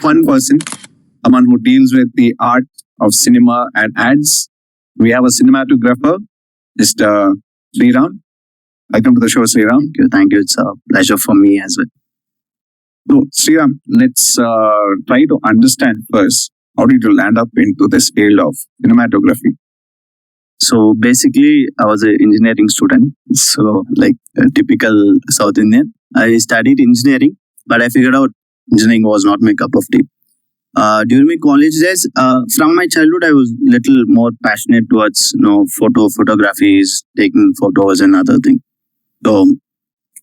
one person, someone who deals with the art of cinema and ads. We have a cinematographer, Mr. Sriram. Welcome to the show, Sriram. Thank you. Thank you. It's a pleasure for me as well. So, Sriram, let's try to understand first, how did you land up into this field of cinematography? So basically, I was an engineering student. So like a typical South Indian, I studied engineering, but I figured out engineering was not my cup of tea. During my college days, from my childhood, I was little more passionate towards photographies, taking photos and other things. So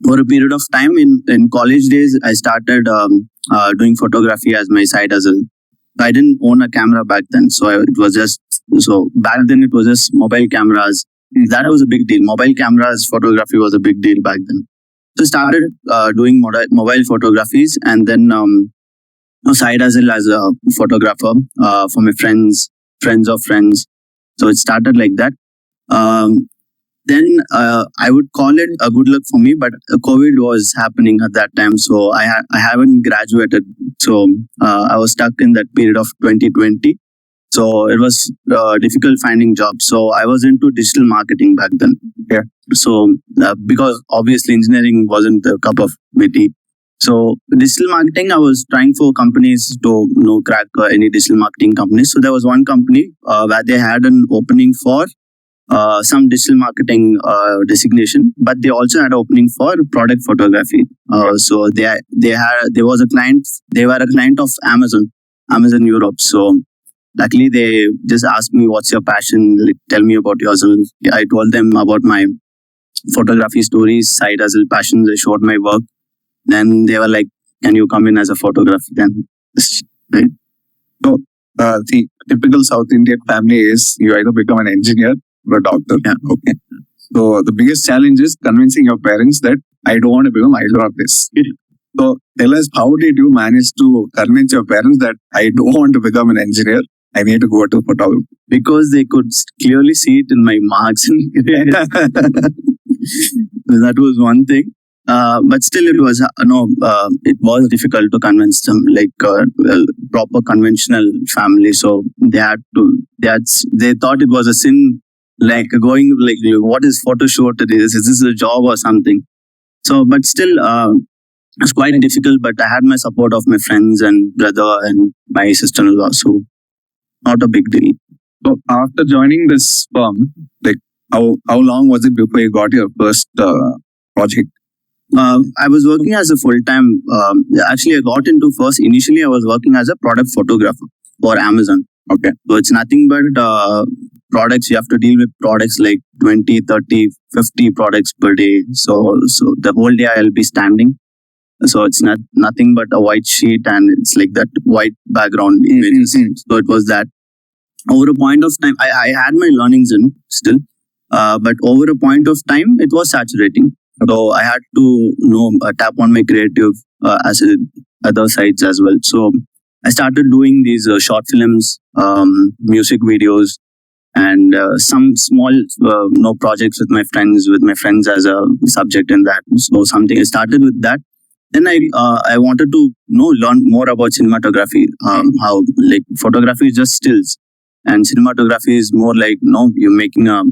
over a period of time in college days, I started doing photography as my side hustle. I didn't own a camera back then, so back then it was just mobile cameras. That was a big deal. Mobile cameras photography was a big deal back then. So I started doing mobile photographies, and then side hustle as a photographer for my friends of friends. So it started like that. Then I would call it a good luck for me, but COVID was happening at that time, so I haven't graduated. So I was stuck in that period of 2020. So it was difficult finding jobs. So I was into digital marketing back then. Yeah. So because obviously engineering wasn't the cup of my tea. So digital marketing, I was trying for companies to crack any digital marketing companies. So there was one company where they had an opening for some digital marketing designation, but they also had opening for product photography. So there was a client. They were a client of Amazon Europe. So luckily they just asked me, "What's your passion? Like, tell me about yourself." I told them about my photography stories, side hustle passions. I showed my work. Then they were like, "Can you come in as a photographer?" Then, right? So, the typical South Indian family is you either become an engineer or a doctor. Yeah. Okay. So the biggest challenge is convincing your parents that I don't want to become either of this. So tell us, how did you manage to convince your parents that I don't want to become an engineer? I need to go to photography. Because they could clearly see it in my marks. That was one thing. But still, it was it was difficult to convince them, like proper conventional family. So they thought it was a sin, like going like, what is photo shoot? Is this a job or something? So, but still, it's quite difficult. But I had my support of my friends and brother and my sister-in-law, so not a big deal. So after joining this firm, like how long was it before you got your first project? I was working as a full-time. Actually, I got into first. Initially, I was working as a product photographer for Amazon. Okay. So it's nothing but products. You have to deal with products like 20, 30, 50 products per day. So the whole day I'll be standing. So it's nothing but a white sheet, and it's like that white background images. So it was that. Over a point of time, I had my learnings in still, but over a point of time, it was saturating. So I had to tap on my creative as other sides as well. So I started doing these short films, music videos, and some small projects with my friends as a subject in that. So something I started with that. Then I wanted to learn more about cinematography. How like photography is just stills, and cinematography is more like you're making a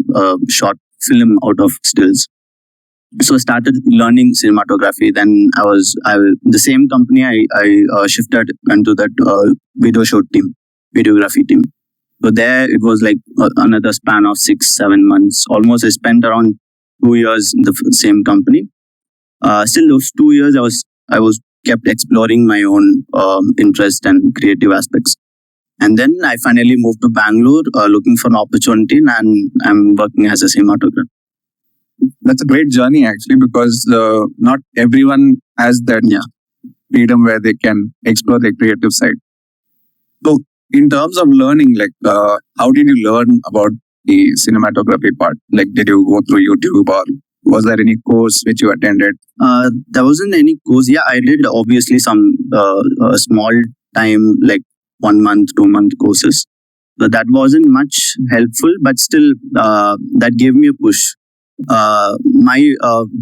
short film out of stills. So I started learning cinematography. Then the same company. I shifted into that videography team. So there it was like another span of 6-7 months. Almost I spent around 2 years in the same company. Still those 2 years I was kept exploring my own interest and creative aspects. And then I finally moved to Bangalore looking for an opportunity, and I'm working as a cinematographer. That's a great journey actually, because not everyone has that freedom where they can explore their creative side. So in terms of learning, like how did you learn about the cinematography part? Like, did you go through YouTube, or was there any course which you attended? There wasn't any course. Yeah, I did obviously some small time, like 1 month, 2 month courses. But that wasn't much helpful, but still that gave me a push.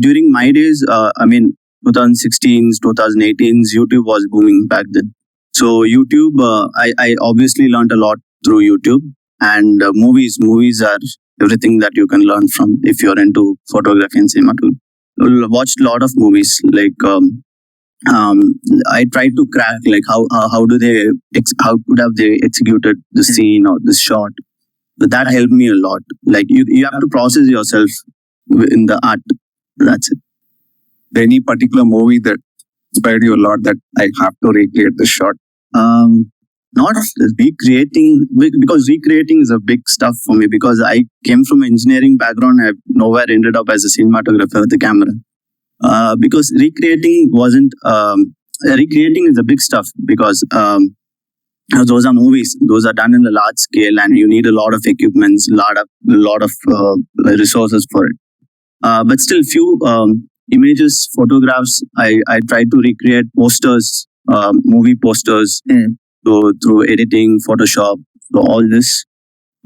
During my days, 2016s, 2018s, YouTube was booming back then. So YouTube, I obviously learned a lot through YouTube, and movies are everything that you can learn from if you're into photography and cinematography. Watched a lot of movies like. Um, I tried to crack like how do they how could have they executed the scene or this shot. But that helped me a lot. Like you have to process yourself in the art. That's it. Any particular movie that inspired you a lot that I have to recreate this shot? Not recreating, because recreating is a big stuff for me because I came from an engineering background. I've nowhere ended up as a cinematographer with the camera. Because recreating wasn't recreating is a big stuff because those are movies, those are done in a large scale and you need a lot of equipments, lot of resources for it. But still few images, photographs, I tried to recreate posters, movie posters, through editing, Photoshop, so all this.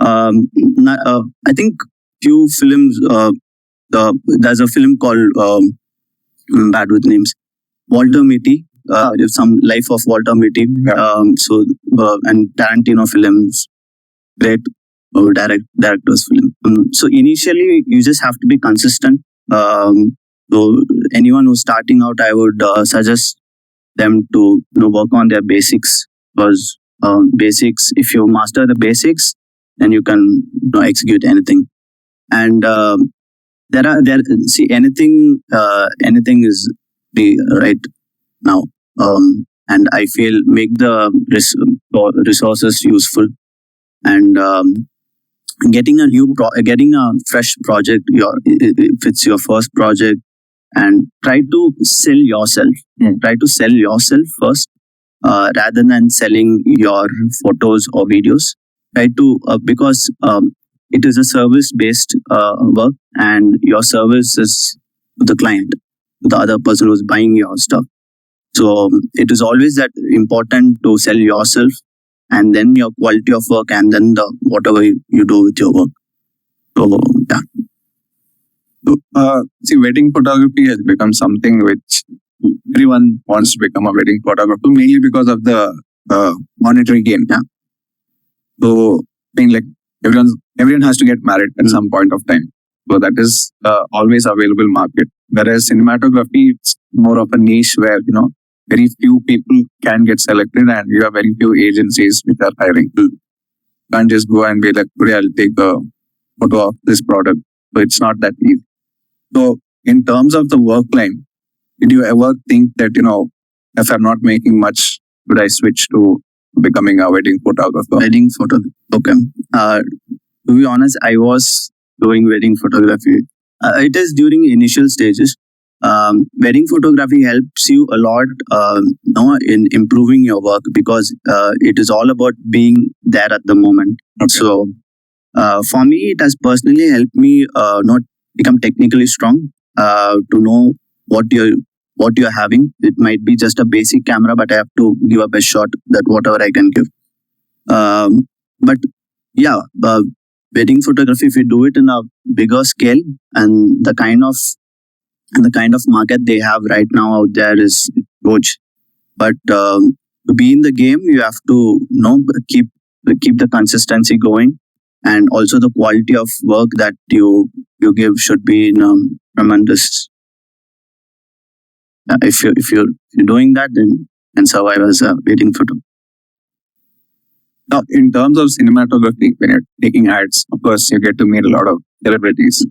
I think few films, there's a film called bad with names, Walter Mitty, some life of Walter Mitty. And Tarantino films, great director's film. So initially, you just have to be consistent. So anyone who's starting out, I would suggest them to work on their basics because basics. If you master the basics, then you can execute anything. And see anything is the right now. And I feel make the resources useful and getting a fresh project. If it's your first project, and try to sell yourself. Try to sell yourself first, rather than selling your photos or videos. Try to because it is a service based work, and your service is to the client, the other person who's buying your stuff. So it is always that important to sell yourself, and then your quality of work, and then whatever you do with your work. So yeah. See, wedding photography has become something which everyone wants to become a wedding photographer, mainly because of the monetary gain. Yeah. So, I mean, like everyone has to get married at some point of time. So that is always available market. Whereas cinematography, it's more of a niche where very few people can get selected, and you have very few agencies which are hiring. You can't just go and be like, today I'll take a photo of this product. So it's not that easy. So in terms of the work line, did you ever think that, if I'm not making much, should I switch to becoming a wedding photographer? Wedding photography. Okay. To be honest, I was doing wedding photography. It is during initial stages. Wedding photography helps you a lot in improving your work because it is all about being there at the moment. Okay. So for me, it has personally helped me not become technically strong, to know what you're having. It might be just a basic camera, but I have to give a best shot that whatever I can give. But yeah, wedding photography, if you do it in a bigger scale, and the kind of market they have right now out there is huge. But to be in the game, you have to keep the consistency going, and also the quality of work that you give should be tremendous. If you're doing that, then you can survive as a wedding photographer. Now, in terms of cinematography, when you're taking ads, of course, you get to meet a lot of celebrities.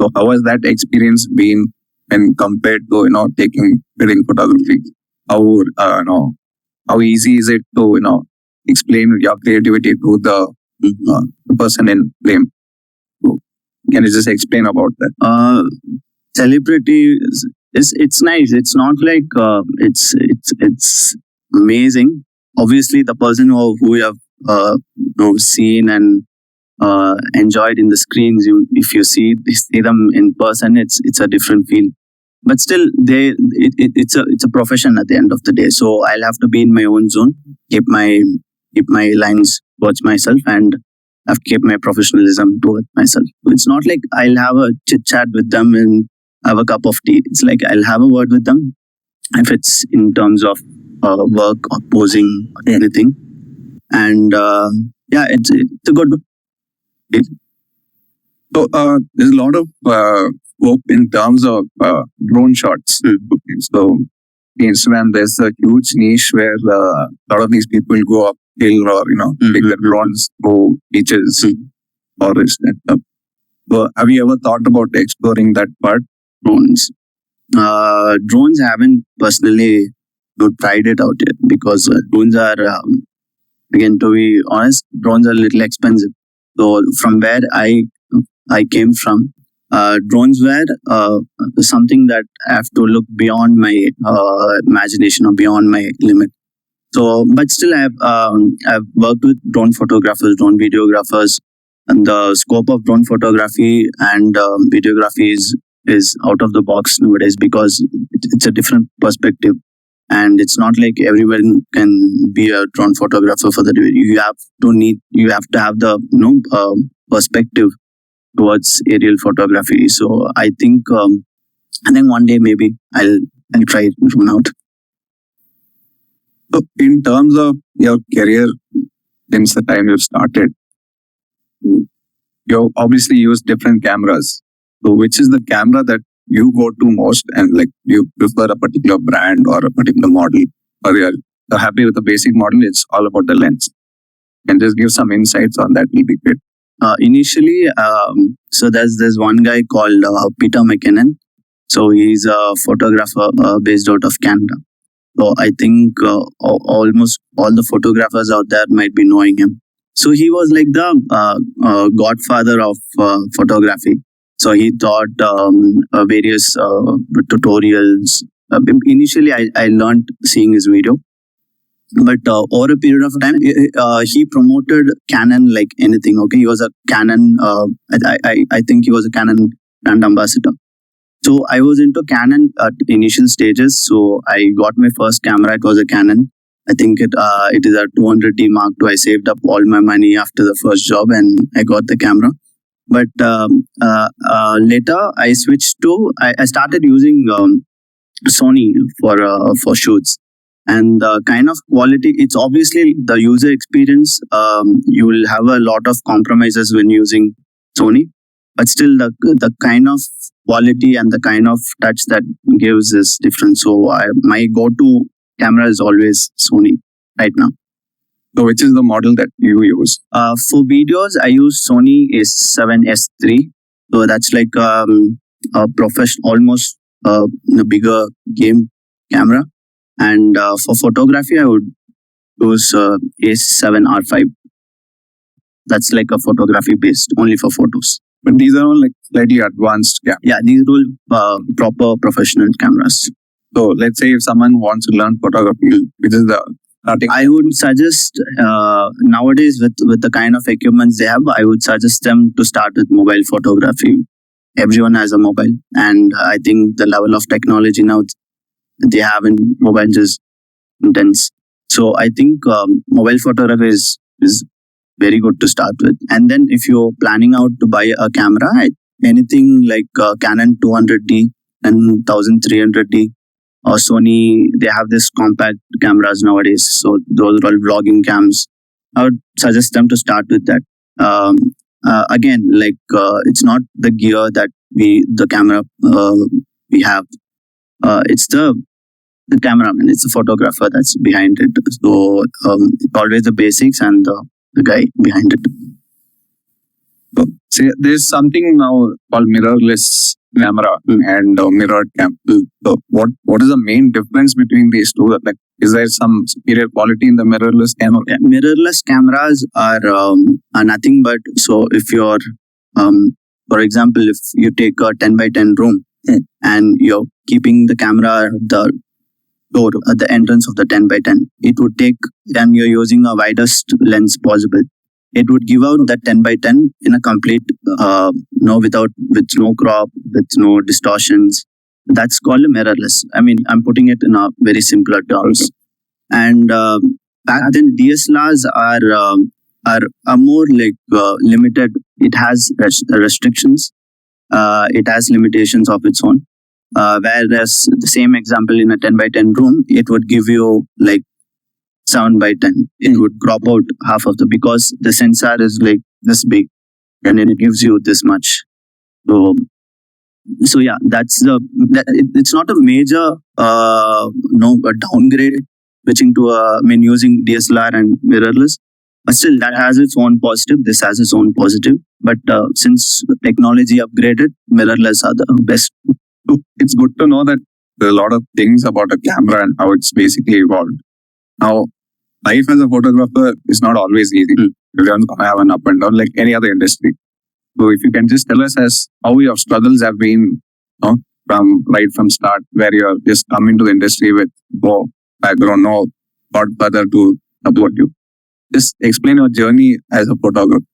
So how has that experience been when compared to, taking wedding photography? How easy is it to, explain your creativity to the person in frame? So can you just explain about that? Celebrity it's nice. It's not like it's amazing. Obviously, the person who you have seen and enjoyed in the screens, if you see them in person, it's a different feel. But still, it's a profession at the end of the day. So I'll have to be in my own zone, keep my lines towards myself, and I've kept my professionalism towards myself. It's not like I'll have a chit chat with them and have a cup of tea. It's like I'll have a word with them, if it's in terms of work or posing or anything. And it's a good. So there's a lot of scope in terms of drone shots. So in Instagram, there's a huge niche where a lot of these people go uphill or take their drones, go beaches, forest, and stuff. So have you ever thought about exploring that part? Drones. Drones haven't personally tried it out yet because drones are, again, to be honest, drones are a little expensive. So from where I came from, drones were something that I have to look beyond my imagination or beyond my limit. So, but still, I've worked with drone photographers, drone videographers, and the scope of drone photography and videography is out of the box nowadays because it's a different perspective, and it's not like everyone can be a drone photographer for the day. You have to have the perspective towards aerial photography. So I think one day maybe I'll try it from out. So in terms of your career since the time you started, you obviously use different cameras. So which is the camera that you go to most, and like you prefer a particular brand or a particular model, or you're happy with the basic model? It's all about the lens. And just give some insights on that will be great. Initially, so there's one guy called Peter McKinnon. So he's a photographer based out of Canada. So I think almost all the photographers out there might be knowing him. So he was like the godfather of photography. So he taught various tutorials. Initially, I learned seeing his video. But over a period of time, he promoted Canon like anything. Okay, he was a Canon. I think he was a Canon brand ambassador. So I was into Canon at initial stages. So I got my first camera. It was a Canon. I think it is a 200D Mark II. I saved up all my money after the first job and I got the camera. But later I switched to I started using Sony for shoots. And the kind of quality, it's obviously the user experience. You will have a lot of compromises when using Sony, but still the kind of quality and the kind of touch that gives is different. So my go-to camera is always Sony right now. So which is the model that you use? For videos, I use Sony A7S3. So that's like a professional, almost a bigger game camera. And for photography, I would use A7R5. That's like a photography based, only for photos. But these are all like slightly advanced cameras. Yeah, these are all proper professional cameras. So let's say if someone wants to learn photography, which is the starting. I would suggest nowadays with the kind of equipments they have, I would suggest them to start with mobile photography. Everyone has a mobile, and I think the level of technology now they have in mobiles is intense. So I think mobile photography is very good to start with. And then if you're planning out to buy a camera, anything like Canon 200D and 1300D or Sony, they have this compact cameras nowadays. So those are all vlogging cams. I would suggest them to start with that. Again, it's not the gear that the camera we have. It's the cameraman, it's the photographer that's behind it. So it's always the basics and the guy behind it. So there's something now called mirrorless camera and mirrored cam. So what is the main difference between these two? Like, is there some superior quality in the mirrorless camera? Yeah, mirrorless cameras are nothing but, so if you're for example, if you take a 10x10 room and you're keeping the camera at the door at the entrance of the 10x10, it would take, and you're using a widest lens possible, it would give out that 10x10 in a complete with no crop, with no distortions. That's called a mirrorless. I mean, I'm putting it in a very simpler terms. And back then DSLRs are more like limited. It has restrictions. It has limitations of its own. Whereas the same example in a 10 by 10 room, it would give you like 7 by 10. It would crop out half of because the sensor is like this big and it gives you this much. So yeah, it's not a major a downgrade switching to using DSLR and mirrorless, but still that has its own positive. This has its own positive, but since technology upgraded, mirrorless are the best. It's good to know that there are a lot of things about a camera and how it's basically evolved. Now, life as a photographer is not always easy. Everyone's gonna have an up and down like any other industry. So if you can just tell us as how your struggles have been, from start, where you are just come into the industry with no background, no thought further to support you. Just explain your journey as a photographer.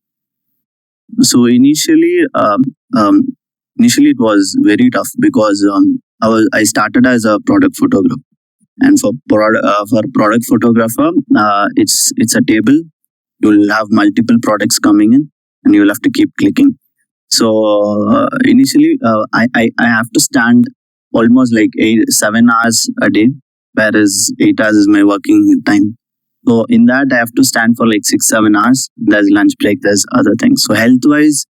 So initially it was very tough because I started as a product photographer, and for product photographer, it's a table. You'll have multiple products coming in, and you'll have to keep clicking. So initially, I have to stand almost like 7 hours a day, whereas 8 hours is my working time. So in that, I have to stand for like 6-7 hours. There's lunch break, there's other things. So health wise,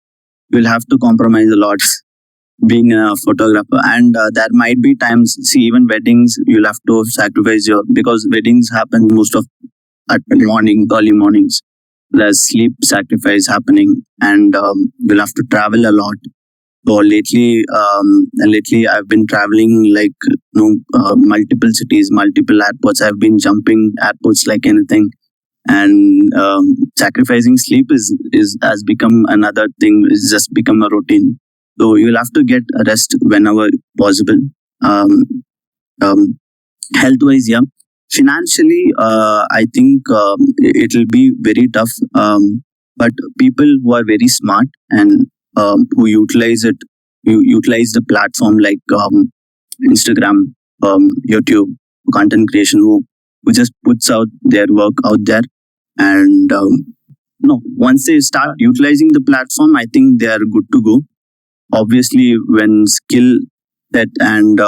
you'll have to compromise a lot being a photographer, and there might be times. See, even weddings, you'll have to sacrifice because weddings happen most of at early mornings. There's sleep sacrifice happening, and you'll have to travel a lot. So lately I've been traveling like multiple cities, multiple airports. I've been jumping airports like anything, and sacrificing sleep has become another thing. It's just become a routine. So you'll have to get a rest whenever possible. Health wise, yeah. Financially, I think it'll be very tough. But people who are very smart and who utilize the platform like Instagram, YouTube, content creation, who just puts out their work out there, and once they start utilizing the platform, I think they are good to go. Obviously, when skill set and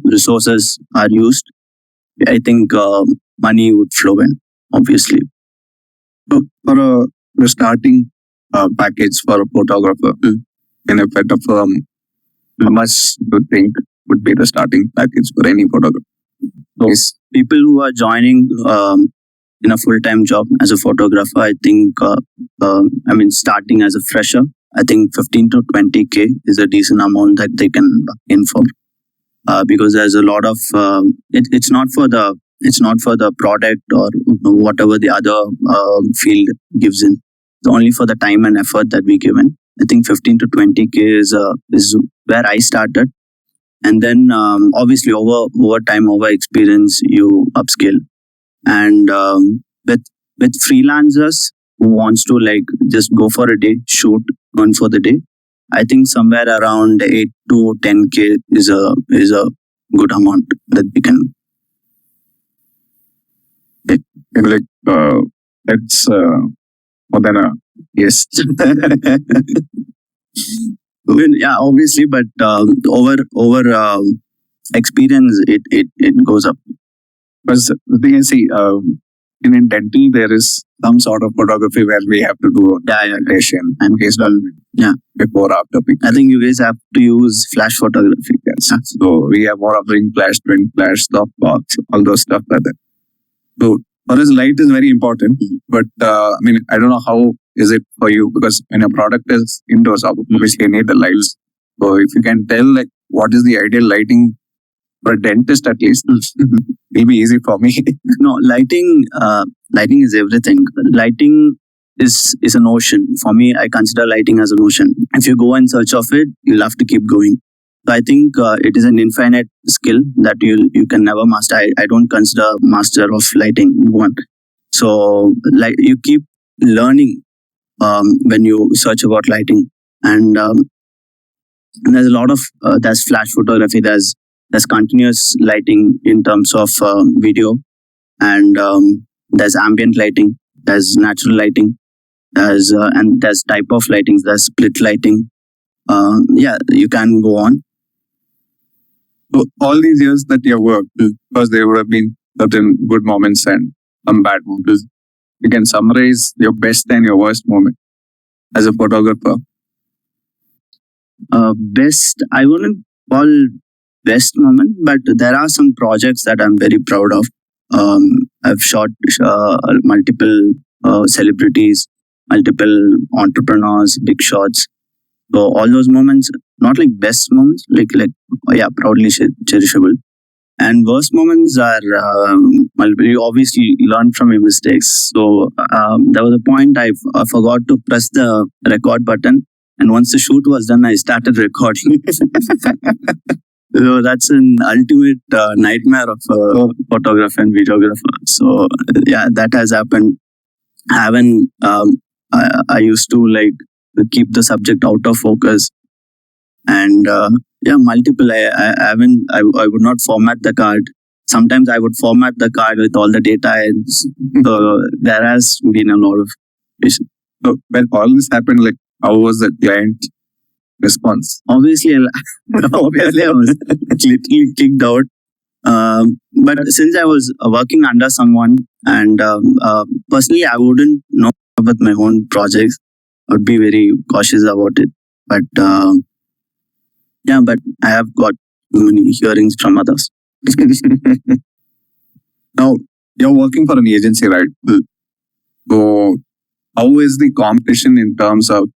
resources are used, I think money would flow in, obviously. So for a starting package for a photographer, in effect of how much do you think would be the starting package for any photographer? So people who are joining in a full-time job as a photographer, I think, starting as a fresher, I think 15 to 20K is a decent amount that they can in for. Because there's a lot of it's not for the product or whatever the other field gives in. It's only for the time and effort that we give in. I think 15 to 20K is where I started, and then obviously over time, over experience, you upskill. And with freelancers who wants to like just go for a day, shoot, earn for the day, I think somewhere around 8 to 10K is a good amount that we can. It's more than a yes. Yeah, obviously, but over experience, it goes up. Because the thing is, see, in dental, there is some sort of photography where we have to do presentation and based on before after picture. I think you guys have to use flash photography. Yes. So we have more of doing flash, twin flash, stop box, all those stuff like that. So for us, light is very important. But I don't know how is it for you, because when a product is indoors, obviously you need the lights. So if you can tell like what is the ideal lighting for a dentist, at least it'll be easy for me. No, lighting is everything. Lighting is an ocean. For me, I consider lighting as an ocean. If you go in search of it, you'll have to keep going. So I think it is an infinite skill that you can never master. I don't consider master of lighting one. So like you keep learning when you search about lighting, and there's a lot of there's flash photography, there's continuous lighting in terms of video, and there's ambient lighting, there's natural lighting, and there's type of lighting, there's split lighting. You can go on. So all these years that you have worked, because there would have been certain good moments and some bad moments. You can summarize your best and your worst moment as a photographer. Best, I wouldn't call best moment, but there are some projects that I'm very proud of. I've shot multiple celebrities, multiple entrepreneurs, big shots. So all those moments, not like best moments, yeah, proudly cherishable. And worst moments are, well, you obviously learn from your mistakes. So there was a point I forgot to press the record button, and once the shoot was done, I started recording. So that's an ultimate nightmare of a photographer and videographer. So yeah, that has happened. I haven't. I used to like keep the subject out of focus, and yeah, multiple. I haven't. I would not format the card. Sometimes I would format the card with all the data. And so there has been a lot of issues. So when all this happened, like how was the client response? Obviously, obviously, I was literally kicked out. But since I was working under someone, and personally, I wouldn't know about my own projects. I would be very cautious about it. But yeah, but I have got many hearings from others. Now you're working for an agency, right? So how is the competition in terms of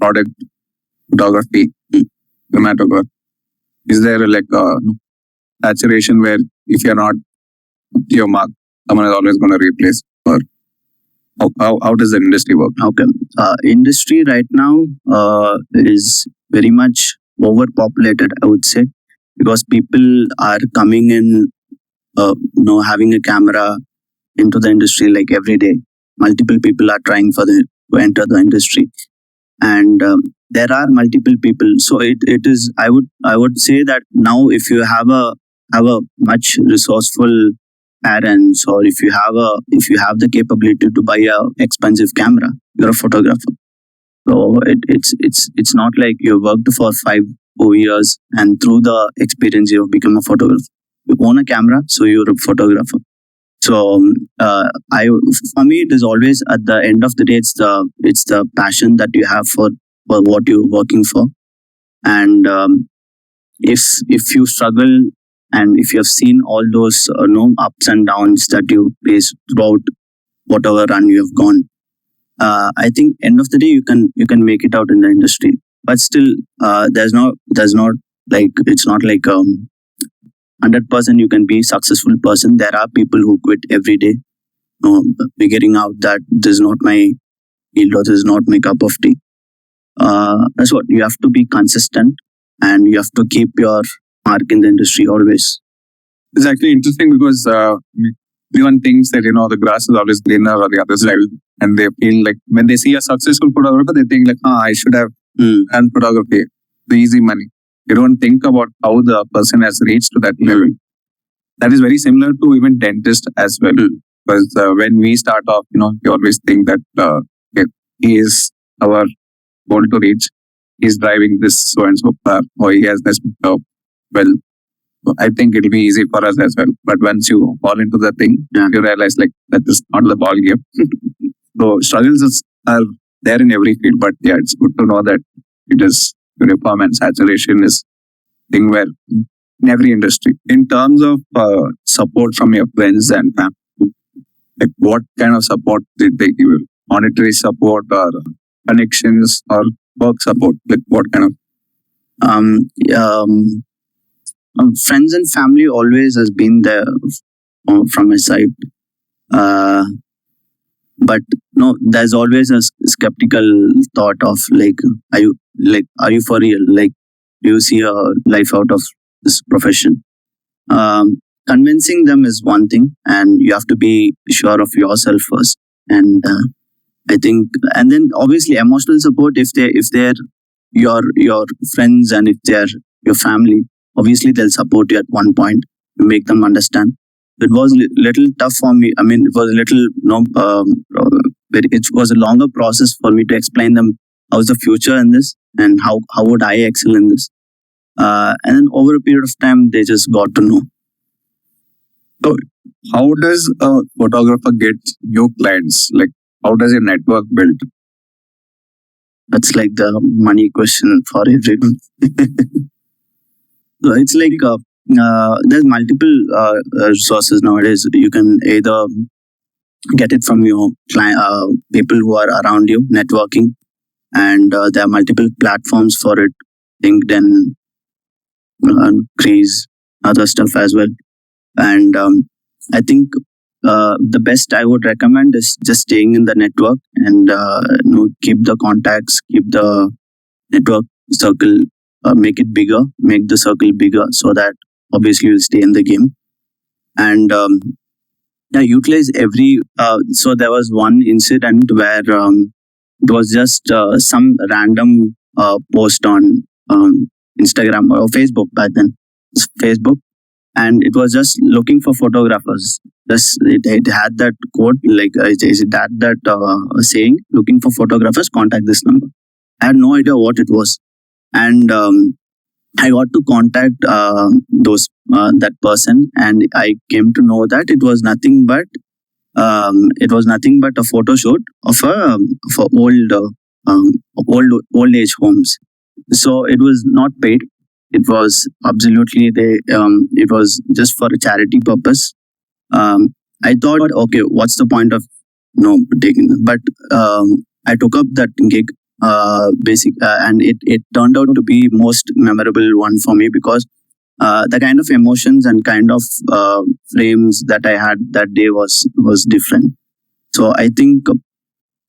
product photography, cinematography? Is there like a saturation where if you're not up to your mark, someone is always going to replace? Or how does the industry work? Okay. Industry right now is very much overpopulated, I would say, because people are coming in, having a camera into the industry like every day. Multiple people are trying to enter the industry, and there are multiple people. So it is. I would say that now if you have a much resourceful parents, or if you have the capability to buy a expensive camera, you're a photographer. So it's not like you worked for 4 years and through the experience you've become a photographer. You own a camera, so you're a photographer. So for me, it is always at the end of the day, it's the passion that you have for what you're working for. And if you struggle, and if you have seen all those ups and downs that you face throughout whatever run you have gone, I think end of the day you can make it out in the industry. But still, there's not like, it's not like 100% you can be successful person. There are people who quit every day, figuring out that this is not my field, or this is not my cup of tea. That's what you have to be consistent, and you have to keep your mark in the industry always. It's actually interesting because everyone thinks that the grass is always greener on the other side, and they feel like when they see a successful photographer, they think like, I should have done photography, the easy money. They don't think about how the person has reached to that level. That is very similar to even dentist as well. Because when we start off, we always think that he is our goal to reach. He's driving this so and so car, or he has this job. Well, I think it'll be easy for us as well. But once you fall into the thing, you realize like that is not the ball game. So struggles are there in every field, but yeah, it's good to know that it is uniform, and saturation is thing where in every industry. In terms of support from your friends and family, like what kind of support did they give you? Monetary support, or connections, or work support? Like what kind of? Friends and family always has been there from my side. But no, there's always a skeptical thought of like, are you for real? Like, do you see a life out of this profession? Convincing them is one thing, and you have to be sure of yourself first. And I think, and then obviously emotional support, if they're your friends, and if they're your family, obviously they'll support you at one point to make them understand. It was a little tough for me. I mean, it was a little it was a longer process for me to explain them how's the future in this, and how would I excel in this. And then over a period of time, they just got to know. So, how does a photographer get new clients? Like, how does a network build? That's like the money question for everyone. So it's like there's multiple resources nowadays. You can either get it from your client, people who are around you, networking, and there are multiple platforms for it. LinkedIn, Crease, other stuff as well. And I think the best I would recommend is just staying in the network and keep the contacts, keep the network circle, make it bigger, make the circle bigger, so that obviously you'll stay in the game. And utilize every. So there was one incident where it was just some random post on Instagram or Facebook back then. It's Facebook, and it was just looking for photographers. It had that quote like is it that saying, looking for photographers, contact this number. I had no idea what it was, and I got to contact those that person, and I came to know that it was nothing but a photo shoot of a for old age homes. So it was not paid. It was absolutely it was just for a charity purpose. I thought, okay, what's the point of taking? But I took up that gig, and it turned out to be most memorable one for me, because the kind of emotions and kind of frames that I had that day was different. So I think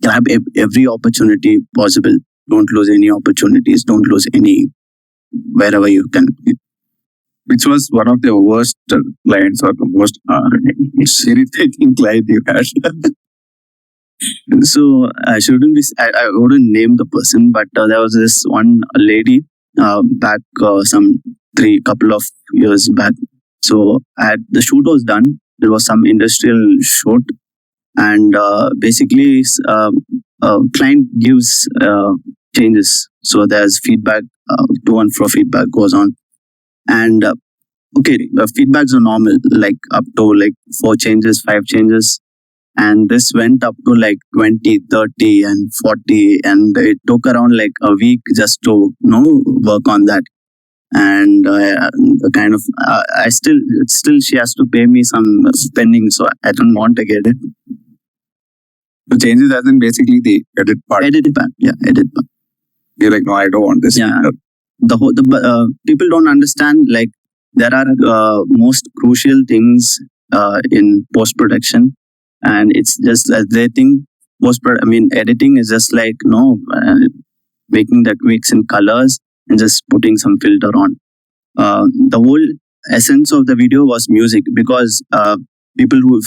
grab every opportunity possible. Don't lose any opportunities. Don't lose any wherever you can. Which was one of the worst clients or the most irritating client you had? So I shouldn't be. I wouldn't name the person, but there was this one lady back some couple of years back. So the shoot was done. There was some industrial shoot, and basically, client gives changes. So there's feedback, to and fro feedback goes on, and okay, feedbacks are normal, like up to like 4 changes, 5 changes. And this went up to like 20, 30 and 40, and it took around like a week just to work on that. And kind of I still she has to pay me some spending, so I don't want to get it. The changes as in basically the edit part. Edit part. You're like, no, I don't want this. Yeah. People don't understand, like, there are most crucial things in post production, and it's just that they think editing is just like making the tweaks in colors and just putting some filter on. The whole essence of the video was music, because people know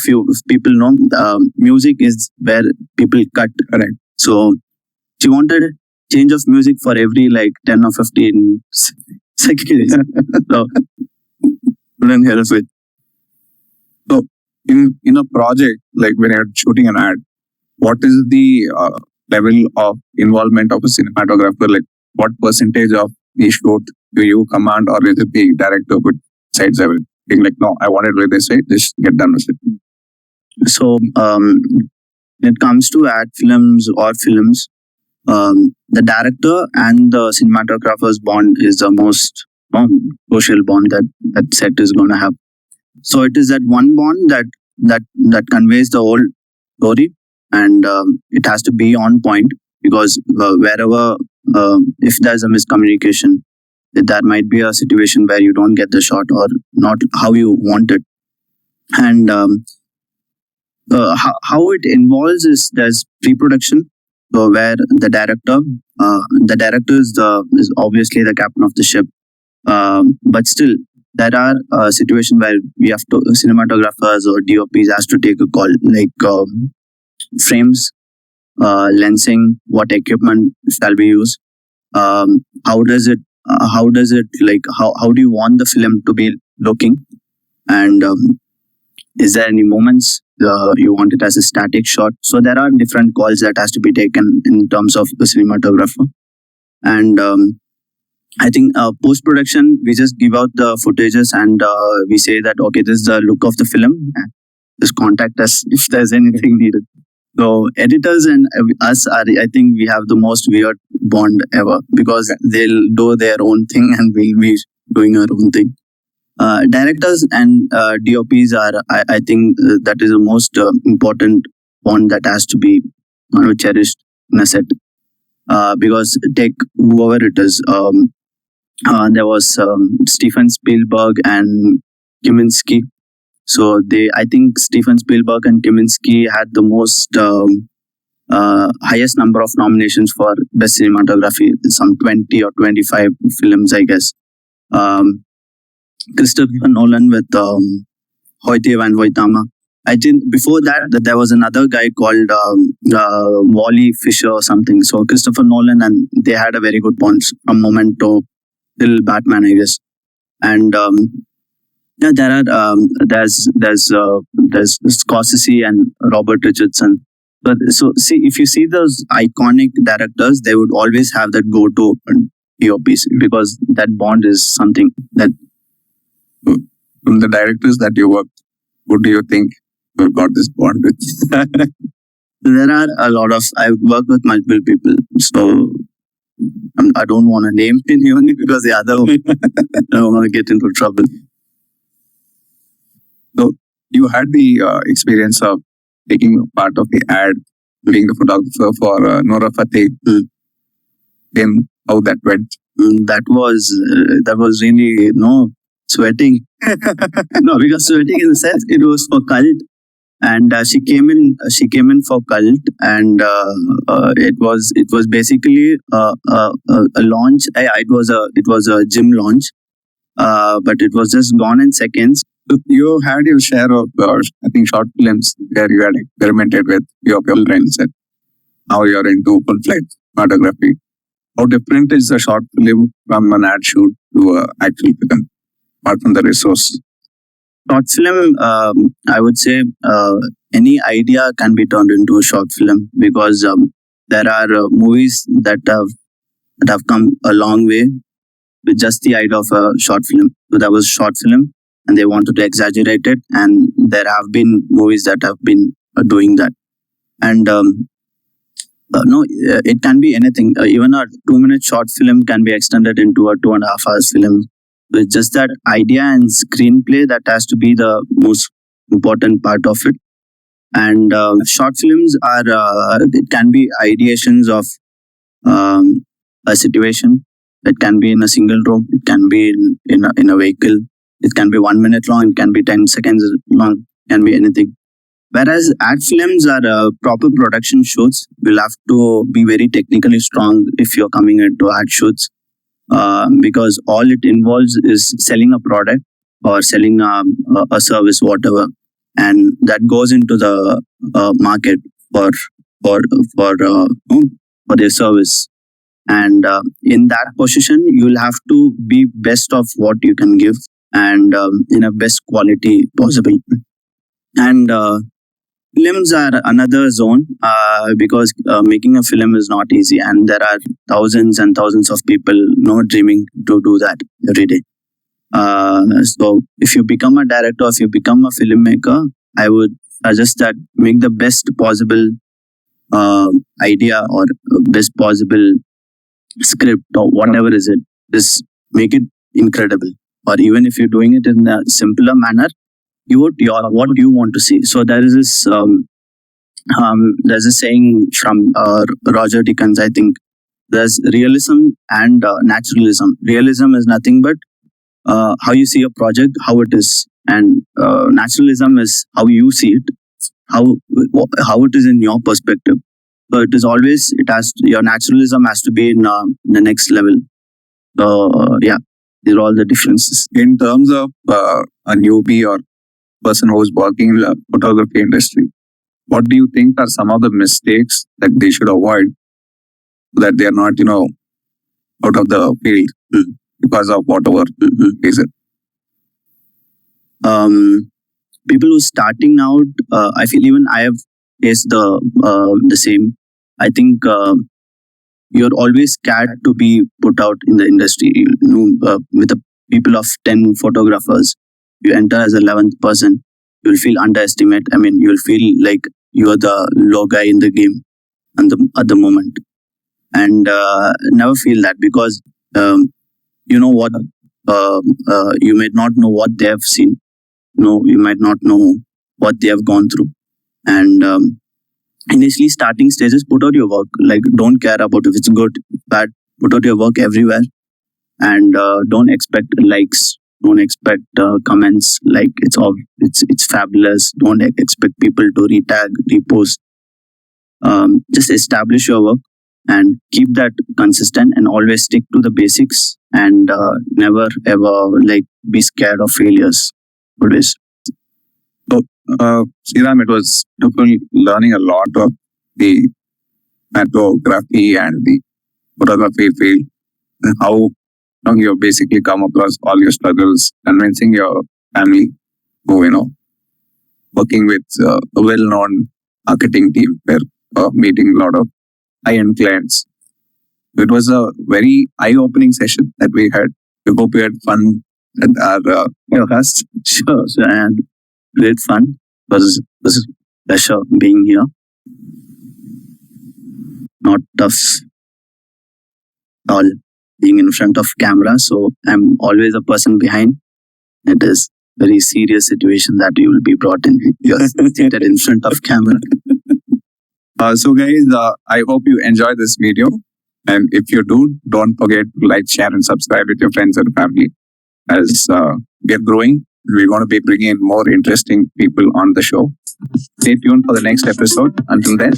music is where people cut. Correct. So she wanted change of music for every like 10 or 15 seconds. So couldn't help it. So in a project, like when you're shooting an ad, what is the level of involvement of a cinematographer? Like, what percentage of the shoot do you command, or is it the director who decides everything? Like, no, I want it this way, just get done with it. So when it comes to ad films or films, the director and the cinematographer's bond is the most crucial bond that set is going to have. So it is that one bond that conveys the whole story, and it has to be on point, because wherever if there's a miscommunication, there might be a situation where you don't get the shot or not how you want it. And how it involves is there's pre-production, where the director is obviously the captain of the ship, but still there are situations where we have to cinematographers or DOPs has to take a call, like frames, lensing, what equipment shall we use, how does it like how do you want the film to be looking, and is there any moments you want it as a static shot. So there are different calls that has to be taken in terms of the cinematographer. And I think post production, we just give out the footages and we say that, okay, this is the look of the film. Just contact us if there's anything needed. So editors and us are, I think we have the most weird bond ever because they'll do their own thing and we'll be doing our own thing. Directors and DOPs are, I think that is the most important bond that has to be cherished in a set. Because take whoever it is, there was Steven Spielberg and Kaminsky. So I think Steven Spielberg and Kaminsky had the most highest number of nominations for best cinematography, some 20 or 25 films, I guess. Christopher Nolan with Hoyte van Hoytama. I think before that there was another guy called Wally Fisher or something. So Christopher Nolan and they had a very good bond from Memento till Batman, I guess. And yeah, there's Scorsese and Robert Richardson. So see, if you see those iconic directors, they would always have that go-to POPs because that bond is something that. From the directors that you work, who do you think you've got this bond with? There are a lot of. I've worked with multiple people, so I don't want to name anyone because the other I don't want to get into trouble. So you had the experience of taking part of the ad, being the photographer for Nora Fateh. Then how that went? That was really sweating. No, because sweating in the sense it was for Cult, and she came in for Cult, and it was basically a launch. It was a gym launch, but it was just gone in seconds. You had your share of, I think, short films where you had experimented with your friends, and now you're into full-fledged photography. How different is a short film from an ad shoot to actual film, apart from the resource? Short film, I would say any idea can be turned into a short film because there are movies that have come a long way with just the idea of a short film. So that was a short film and they wanted to exaggerate it, and there have been movies that have been doing that. And it can be anything. Even a 2-minute short film can be extended into a 2.5 hours film. It's just that idea and screenplay that has to be the most important part of it. And short films are it can be ideations of a situation. It can be in a single room. It can be in a vehicle. It can be 1 minute long. It can be 10 seconds long. It can be anything. Whereas ad films are proper production shoots. You'll have to be very technically strong if you're coming into ad shoots. Because all it involves is selling a product or selling a service, whatever, and that goes into the market for their service. And in that position, you'll have to be best of what you can give and in a best quality possible. And films are another zone because making a film is not easy, and there are thousands and thousands of people dreaming to do that every day. So if you become a director, if you become a filmmaker, I would suggest that make the best possible idea or best possible script or whatever is it. Just make it incredible. Or even if you're doing it in a simpler manner, what you want to see. So there is this there's a saying from Roger Dickens, I think. There's realism and naturalism. Realism is nothing but how you see a project, how it is, and naturalism is how you see it, how it is in your perspective. So it is always your naturalism has to be in the next level. So yeah, these are all the differences. In terms of a newbie or person who's working in the photography industry, what do you think are some of the mistakes that they should avoid so that they are not, out of the field because of whatever reason? People who are starting out, I feel even I have faced the same. I think you're always scared to be put out in the industry. With a people of 10 photographers, you enter as 11th person, you'll feel underestimate. I mean, you'll feel like you're the low guy in the game at the moment. And never feel that, because you know what, you might not know what they have seen. No, you might not know what they have gone through. And initially starting stages, put out your work. Like, don't care about if it's good, bad. Put out your work everywhere, and don't expect likes. Don't expect comments like it's fabulous. Don't expect people to retag, repost. Just establish your work and keep that consistent, and always stick to the basics, and never ever like be scared of failures. Always. So, Sriram, it was definitely learning a lot of the cinematography and the photography field, and how you basically come across all your struggles, convincing your family, who working with a well-known marketing team, where meeting a lot of high-end clients. It was a very eye-opening session that we had. We hope you had fun at our podcast. Sure. And great fun. Was a pleasure being here. Not tough at all being in front of camera. So I'm always a person behind. It is very serious situation that you will be brought in. You're seated in front of camera. So guys, I hope you enjoy this video. And if you do, don't forget to like, share, and subscribe with your friends and family. As we are growing, we're going to be bringing in more interesting people on the show. Stay tuned for the next episode. Until then.